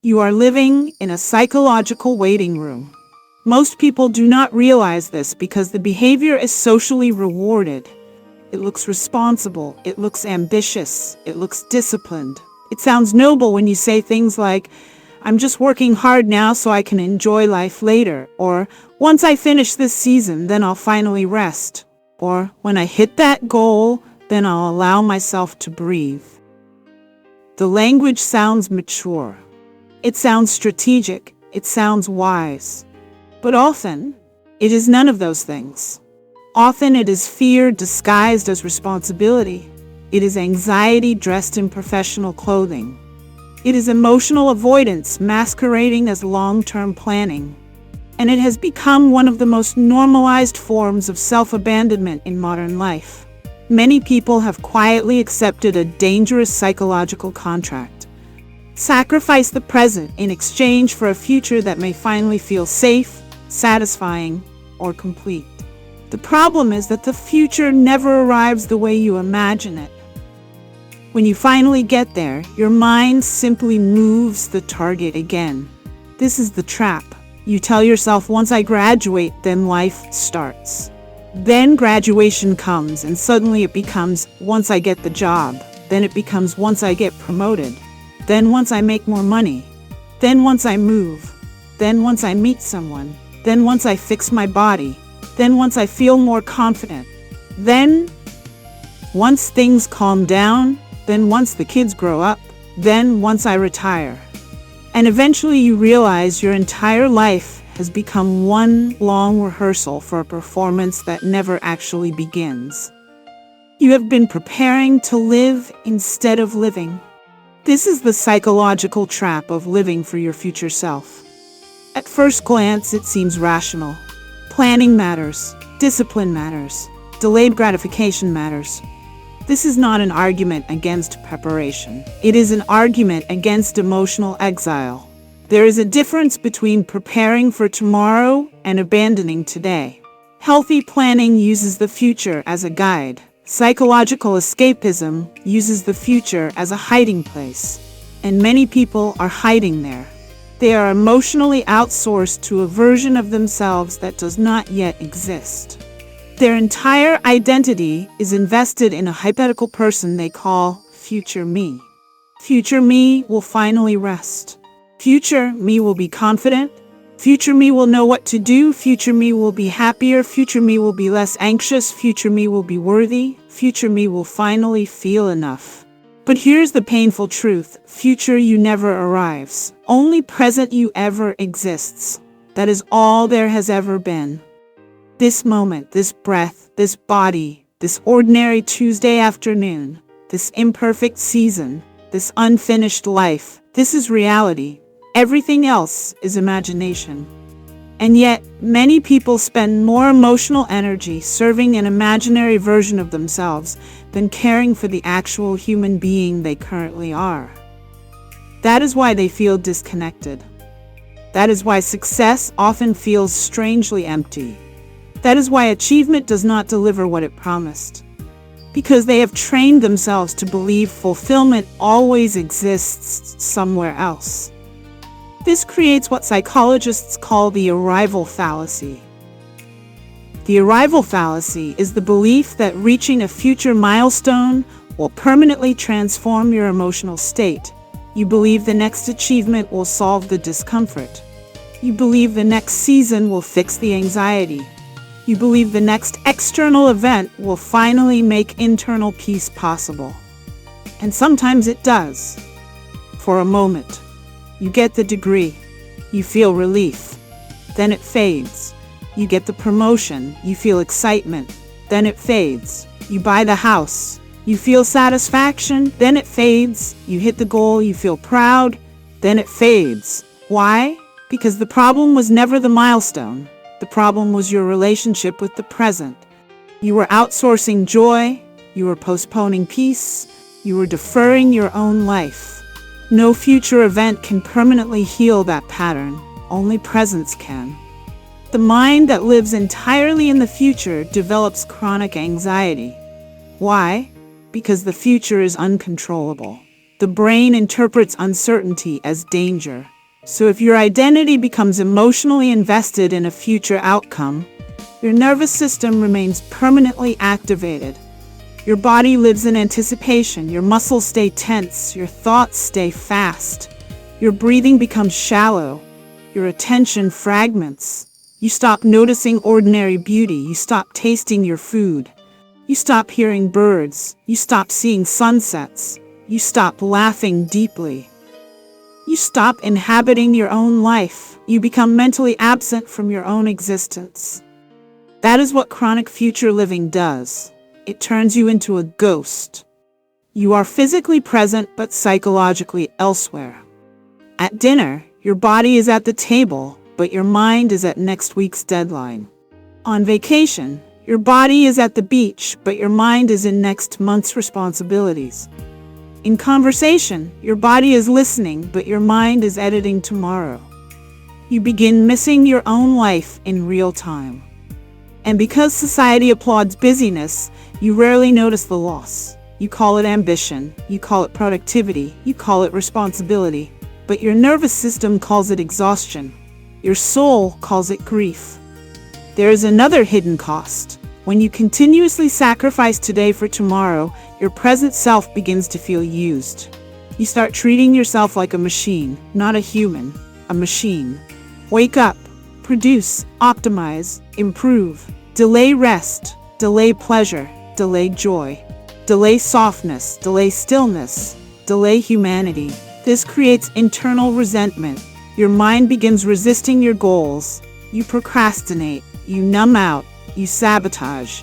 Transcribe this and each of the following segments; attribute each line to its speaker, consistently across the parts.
Speaker 1: You are living in a psychological waiting room. Most people do not realize this because the behavior is socially rewarded. It looks responsible, it looks ambitious, it looks disciplined. It sounds noble when you say things like, "I'm just working hard now so I can enjoy life later," or "Once I finish this season, then I'll finally rest," or "When I hit that goal, then I'll allow myself to breathe." The language sounds mature. It sounds strategic. It sounds wise. But often, it is none of those things. Often it is fear disguised as responsibility. It is anxiety dressed in professional clothing. It is emotional avoidance masquerading as long-term planning. And it has become one of the most normalized forms of self-abandonment in modern life. Many people have quietly accepted a dangerous psychological contract. Sacrifice the present in exchange for a future that may finally feel safe, satisfying, or complete. The problem is that the future never arrives the way you imagine it. When you finally get there, your mind simply moves the target again. This is the trap. You tell yourself, once I graduate, then life starts. Then graduation comes, and suddenly it becomes, once I get the job. Then it becomes, once I get promoted. Then once I make more money. Then once I move. Then once I meet someone. Then once I fix my body. Then once I feel more confident. Then once things calm down. Then once the kids grow up. Then once I retire. And eventually you realize your entire life has become one long rehearsal for a performance that never actually begins. You have been preparing to live instead of living. This is the psychological trap of living for your future self. At first glance, it seems rational. Planning matters. Discipline matters. Delayed gratification matters. This is not an argument against preparation. It is an argument against emotional exile. There is a difference between preparing for tomorrow and abandoning today. Healthy planning uses the future as a guide. Psychological escapism uses the future as a hiding place, and many people are hiding there. They are emotionally outsourced to a version of themselves that does not yet exist. Their entire identity is invested in a hypothetical person they call future me. Future me will finally rest. Future me will be confident. Future me will know what to do. Future me will be happier. Future me will be less anxious. Future me will be worthy. Future me will finally feel enough. But here's the painful truth. Future you never arrives. Only present you ever exists. That is all there has ever been. This moment, this breath, this body, this ordinary Tuesday afternoon, this imperfect season, this unfinished life, this is reality. Everything else is imagination. And yet, many people spend more emotional energy serving an imaginary version of themselves than caring for the actual human being they currently are. That is why they feel disconnected. That is why success often feels strangely empty. That is why achievement does not deliver what it promised. Because they have trained themselves to believe fulfillment always exists somewhere else. This creates what psychologists call the arrival fallacy. The arrival fallacy is the belief that reaching a future milestone will permanently transform your emotional state. You believe the next achievement will solve the discomfort. You believe the next season will fix the anxiety. You believe the next external event will finally make internal peace possible. And sometimes it does. For a moment. You get the degree. You feel relief. Then it fades. You get the promotion. You feel excitement. Then it fades. You buy the house. You feel satisfaction. Then it fades. You hit the goal. You feel proud. Then it fades. Why? Because the problem was never the milestone. The problem was your relationship with the present. You were outsourcing joy. You were postponing peace. You were deferring your own life. No future event can permanently heal that pattern. Only presence can. The mind that lives entirely in the future develops chronic anxiety. Why? Because the future is uncontrollable. The brain interprets uncertainty as danger. So if your identity becomes emotionally invested in a future outcome, your nervous system remains permanently activated. Your body lives in anticipation, your muscles stay tense, your thoughts stay fast, your breathing becomes shallow, your attention fragments. You stop noticing ordinary beauty, you stop tasting your food, you stop hearing birds, you stop seeing sunsets, you stop laughing deeply. You stop inhabiting your own life. You become mentally absent from your own existence. That is what chronic future living does. It turns you into a ghost. You are physically present but psychologically elsewhere. At dinner, your body is at the table, but your mind is at next week's deadline. On vacation, your body is at the beach, but your mind is in next month's responsibilities. In conversation, your body is listening, but your mind is editing tomorrow. You begin missing your own life in real time. And because society applauds busyness, you rarely notice the loss. You call it ambition, you call it productivity, you call it responsibility, but your nervous system calls it exhaustion. Your soul calls it grief. There is another hidden cost. When you continuously sacrifice today for tomorrow, your present self begins to feel used. You start treating yourself like a machine, not a human, a machine. Wake up, produce, optimize, improve, delay rest, delay pleasure, delay joy, delay softness, delay stillness, delay humanity. This creates internal resentment. Your mind begins resisting your goals. You procrastinate, you numb out, you sabotage.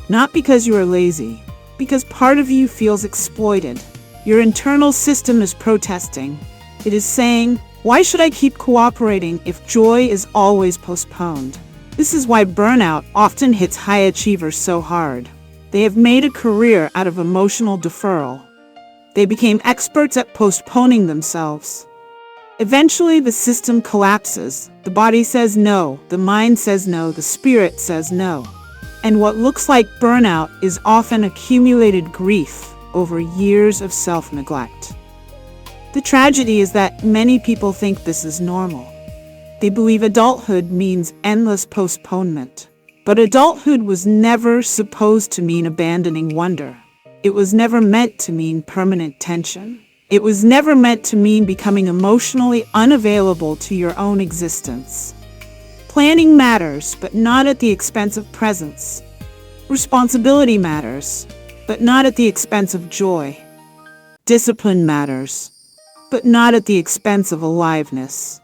Speaker 1: Not because you are lazy, because part of you feels exploited. Your internal system is protesting. It is saying, why should I keep cooperating if joy is always postponed? This is why burnout often hits high achievers so hard. They have made a career out of emotional deferral. They became experts at postponing themselves. Eventually, the system collapses. The body says no, the mind says no, the spirit says no. And what looks like burnout is often accumulated grief over years of self-neglect. The tragedy is that many people think this is normal. They believe adulthood means endless postponement. But adulthood was never supposed to mean abandoning wonder. It was never meant to mean permanent tension. It was never meant to mean becoming emotionally unavailable to your own existence. Planning matters, but not at the expense of presence. Responsibility matters, but not at the expense of joy. Discipline matters, but not at the expense of aliveness.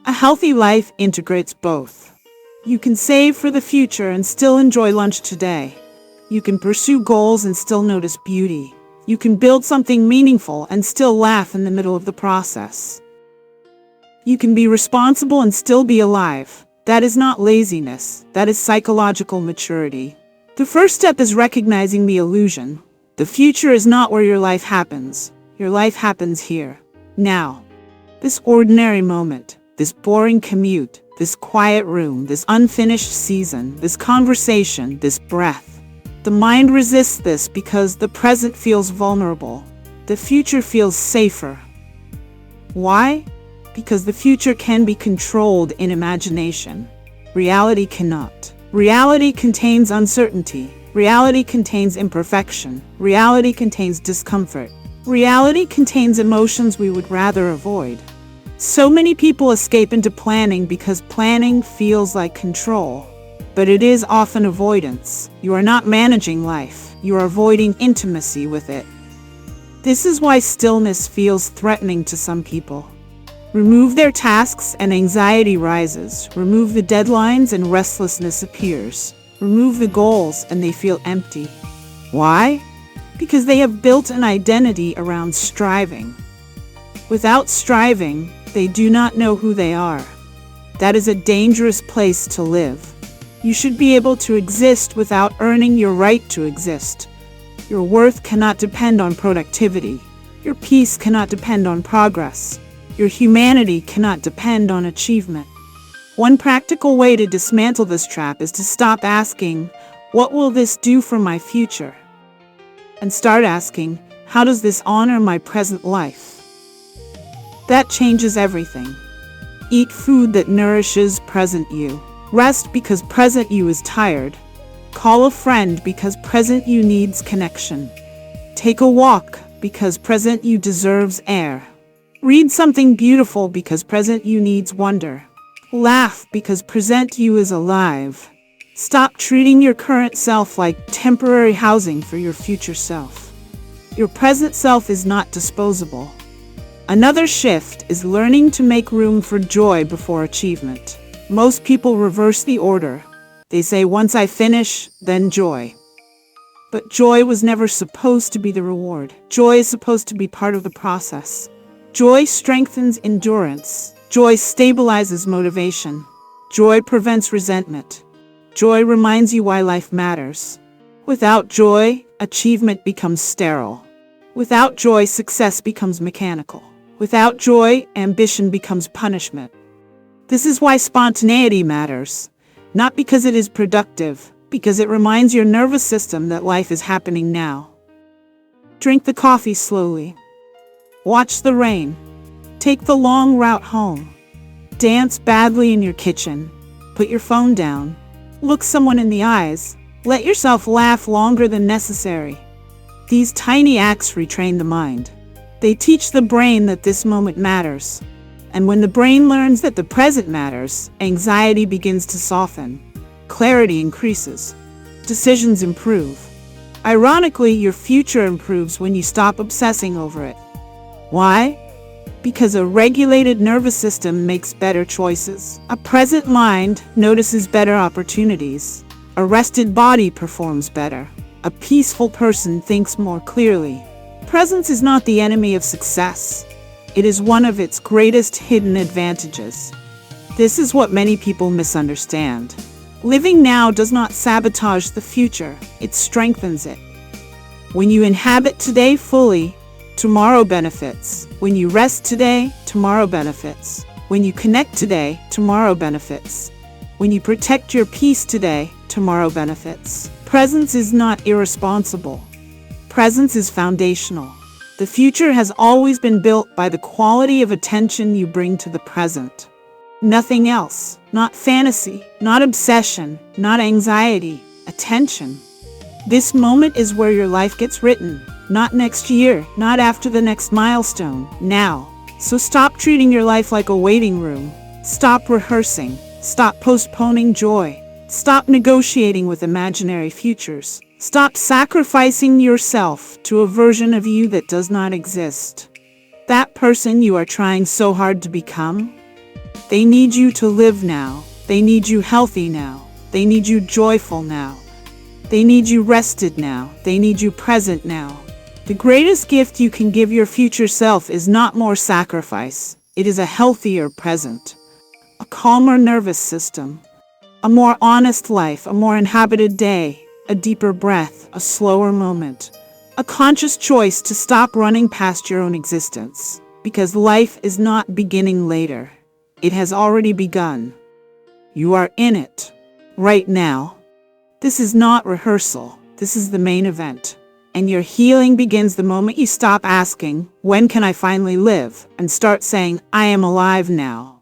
Speaker 1: A healthy life integrates both. You can save for the future and still enjoy lunch today. You can pursue goals and still notice beauty. You can build something meaningful and still laugh in the middle of the process. You can be responsible and still be alive. That is not laziness. That is psychological maturity. The first step is recognizing the illusion. The future is not where your life happens. Your life happens here, now. This ordinary moment, this boring commute, this quiet room, this unfinished season, this conversation, this breath. The mind resists this because the present feels vulnerable. The future feels safer. Why? Because the future can be controlled in imagination. Reality cannot. Reality contains uncertainty. Reality contains imperfection. Reality contains discomfort. Reality contains emotions we would rather avoid. So many people escape into planning because planning feels like control. But it is often avoidance. You are not managing life. You are avoiding intimacy with it. This is why stillness feels threatening to some people. Remove their tasks and anxiety rises. Remove the deadlines and restlessness appears. Remove the goals and they feel empty. Why? Because they have built an identity around striving. Without striving, they do not know who they are. That is a dangerous place to live. You should be able to exist without earning your right to exist. Your worth cannot depend on productivity. Your peace cannot depend on progress. Your humanity cannot depend on achievement. One practical way to dismantle this trap is to stop asking, "What will this do for my future?" and start asking, How does this honor my present life? That changes everything. Eat food that nourishes present you. Rest because present you is tired. Call a friend because present you needs connection. Take a walk because present you deserves air. Read something beautiful because present you needs wonder. Laugh because present you is alive. Stop treating your current self like temporary housing for your future self. Your present self is not disposable. Another shift is learning to make room for joy before achievement. Most people reverse the order. They say, once I finish, then joy. But joy was never supposed to be the reward. Joy is supposed to be part of the process. Joy strengthens endurance. Joy stabilizes motivation. Joy prevents resentment. Joy reminds you why life matters. Without joy, achievement becomes sterile. Without joy, success becomes mechanical. Without joy, ambition becomes punishment. This is why spontaneity matters. Not because it is productive, because it reminds your nervous system that life is happening now. Drink the coffee slowly. Watch the rain. Take the long route home. Dance badly in your kitchen. Put your phone down. Look someone in the eyes. Let yourself laugh longer than necessary. These tiny acts retrain the mind. They teach the brain that this moment matters. And when the brain learns that the present matters, anxiety begins to soften. Clarity increases. Decisions improve. Ironically, your future improves when you stop obsessing over it. Why? Because a regulated nervous system makes better choices. A present mind notices better opportunities. A rested body performs better. A peaceful person thinks more clearly. Presence is not the enemy of success. It is one of its greatest hidden advantages. This is what many people misunderstand. Living now does not sabotage the future, it strengthens it. When you inhabit today fully, tomorrow benefits. When you rest today, tomorrow benefits. When you connect today, tomorrow benefits. When you protect your peace today, tomorrow benefits. Presence is not irresponsible. Presence is foundational. The future has always been built by the quality of attention you bring to the present. Nothing else. Not fantasy, not obsession, not anxiety. Attention. This moment is where your life gets written. Not next year, not after the next milestone. Now. So stop treating your life like a waiting room. Stop rehearsing. Stop postponing joy. Stop negotiating with imaginary futures. Stop sacrificing yourself to a version of you that does not exist. That person you are trying so hard to become, they need you to live now. They need you healthy now. They need you joyful now. They need you rested now. They need you present now. The greatest gift you can give your future self is not more sacrifice. It is a healthier present, a calmer nervous system, a more honest life, a more inhabited day, a deeper breath, a slower moment, a conscious choice to stop running past your own existence. Because life is not beginning later. It has already begun. You are in it, right now. This is not rehearsal. This is the main event. And your healing begins the moment you stop asking, when can I finally live? And start saying, I am alive now.